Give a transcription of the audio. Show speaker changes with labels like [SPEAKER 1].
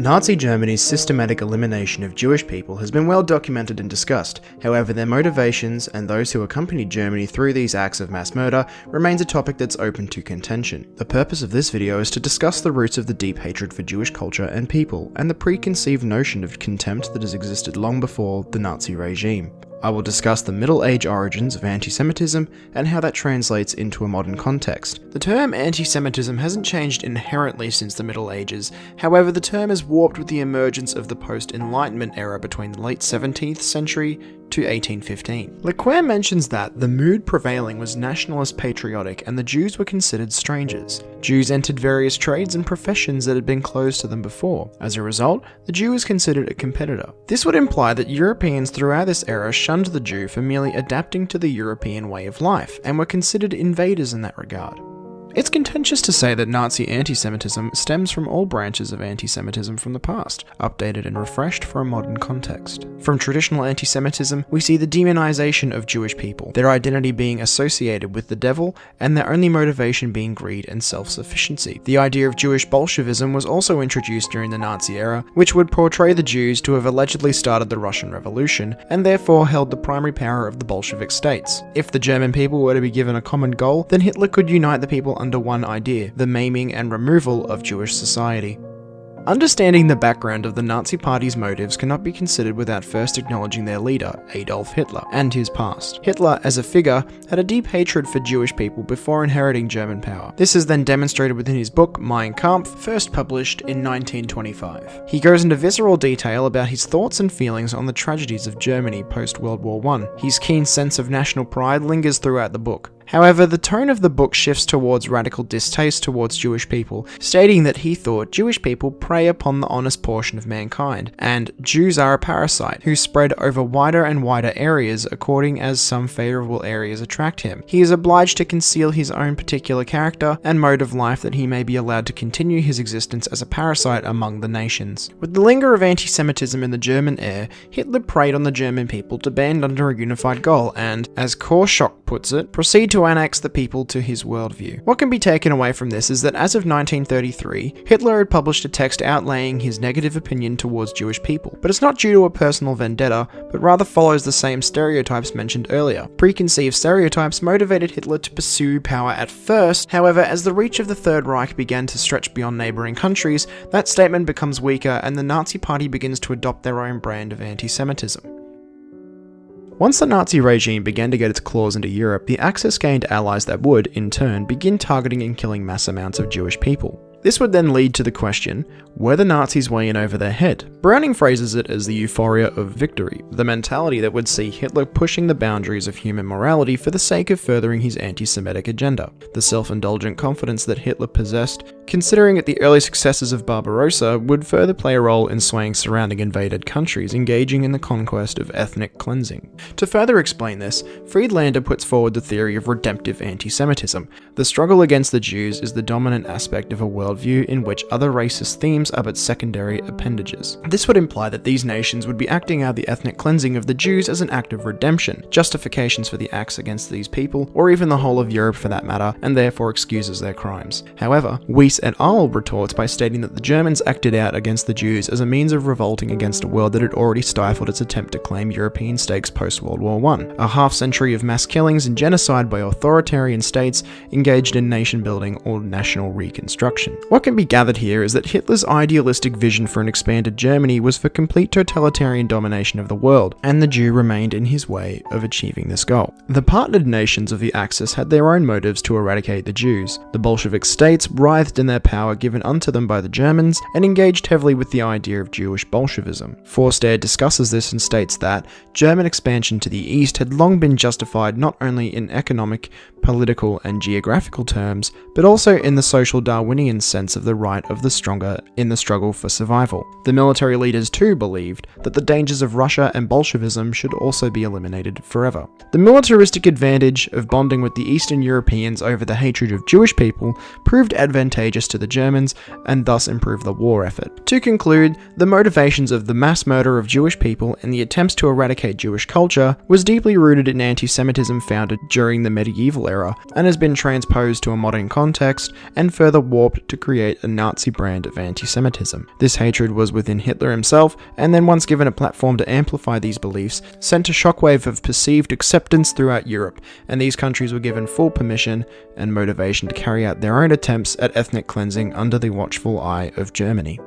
[SPEAKER 1] Nazi Germany's systematic elimination of Jewish people has been well documented and discussed. However, their motivations and those who accompanied Germany through these acts of mass murder remains a topic that's open to contention. The purpose of this video is to discuss the roots of the deep hatred for Jewish culture and people, and the preconceived notion of contempt that has existed long before the Nazi regime. I will discuss the Middle Age origins of anti-Semitism and how that translates into a modern context. The term anti-Semitism hasn't changed inherently since the Middle Ages, however the term is warped with the emergence of the post-Enlightenment era between the late 17th century to 1815. Lequer mentions that the mood prevailing was nationalist patriotic and the Jews were considered strangers. Jews entered various trades and professions that had been closed to them before. As a result, the Jew was considered a competitor. This would imply that Europeans throughout this era shunned the Jew for merely adapting to the European way of life, and were considered invaders in that regard. It's contentious to say that Nazi anti-Semitism stems from all branches of anti-Semitism from the past, updated and refreshed for a modern context. From traditional anti-Semitism, we see the demonization of Jewish people, their identity being associated with the devil, and their only motivation being greed and self-sufficiency. The idea of Jewish Bolshevism was also introduced during the Nazi era, which would portray the Jews to have allegedly started the Russian Revolution, and therefore held the primary power of the Bolshevik states. If the German people were to be given a common goal, then Hitler could unite the people under one idea, the maiming and removal of Jewish society. Understanding the background of the Nazi Party's motives cannot be considered without first acknowledging their leader, Adolf Hitler, and his past. Hitler, as a figure, had a deep hatred for Jewish people before inheriting German power. This is then demonstrated within his book, Mein Kampf, first published in 1925. He goes into visceral detail about his thoughts and feelings on the tragedies of Germany post-World War I. His keen sense of national pride lingers throughout the book. However, the tone of the book shifts towards radical distaste towards Jewish people, stating that he thought Jewish people prey upon the honest portion of mankind, and Jews are a parasite who spread over wider and wider areas according as some favourable areas attract him. He is obliged to conceal his own particular character and mode of life that he may be allowed to continue his existence as a parasite among the nations. With the linger of anti-Semitism in the German air, Hitler preyed on the German people to band under a unified goal and, as Korschok puts it, proceed to annex the people to his worldview. What can be taken away from this is that as of 1933, Hitler had published a text outlaying his negative opinion towards Jewish people, but it's not due to a personal vendetta, but rather follows the same stereotypes mentioned earlier. Preconceived stereotypes motivated Hitler to pursue power at first, however, as the reach of the Third Reich began to stretch beyond neighbouring countries, that statement becomes weaker and the Nazi Party begins to adopt their own brand of anti-Semitism. Once the Nazi regime began to get its claws into Europe, the Axis gained allies that would, in turn, begin targeting and killing mass amounts of Jewish people. This would then lead to the question, were the Nazis way in over their head? Browning phrases it as the euphoria of victory, the mentality that would see Hitler pushing the boundaries of human morality for the sake of furthering his anti-Semitic agenda. The self-indulgent confidence that Hitler possessed, considering that the early successes of Barbarossa, would further play a role in swaying surrounding invaded countries engaging in the conquest of ethnic cleansing. To further explain this, Friedlander puts forward the theory of redemptive anti-Semitism. The struggle against the Jews is the dominant aspect of a worldview in which other racist themes are but secondary appendages. This would imply that these nations would be acting out the ethnic cleansing of the Jews as an act of redemption, justifications for the acts against these people, or even the whole of Europe for that matter, and therefore excuses their crimes. However, Weiss et al. Retorts by stating that the Germans acted out against the Jews as a means of revolting against a world that had already stifled its attempt to claim European stakes post-World War I, a half-century of mass killings and genocide by authoritarian states engaged in nation-building or national reconstruction. What can be gathered here is that Hitler's idealistic vision for an expanded Germany was for complete totalitarian domination of the world, and the Jew remained in his way of achieving this goal. The partnered nations of the Axis had their own motives to eradicate the Jews. The Bolshevik states writhed in their power given unto them by the Germans and engaged heavily with the idea of Jewish Bolshevism. Forster discusses this and states that German expansion to the east had long been justified not only in economic, political, and geographical terms, but also in the social Darwinian sense of the right of the stronger in the struggle for survival. The military leaders too believed that the dangers of Russia and Bolshevism should also be eliminated forever. The militaristic advantage of bonding with the Eastern Europeans over the hatred of Jewish people proved advantageous to the Germans and thus improved the war effort. To conclude, the motivations of the mass murder of Jewish people and the attempts to eradicate Jewish culture was deeply rooted in anti-Semitism founded during the medieval era and has been transposed to a modern context and further warped to to create a Nazi brand of anti-Semitism. This hatred was within Hitler himself, and then once given a platform to amplify these beliefs, sent a shockwave of perceived acceptance throughout Europe, and these countries were given full permission and motivation to carry out their own attempts at ethnic cleansing under the watchful eye of Germany.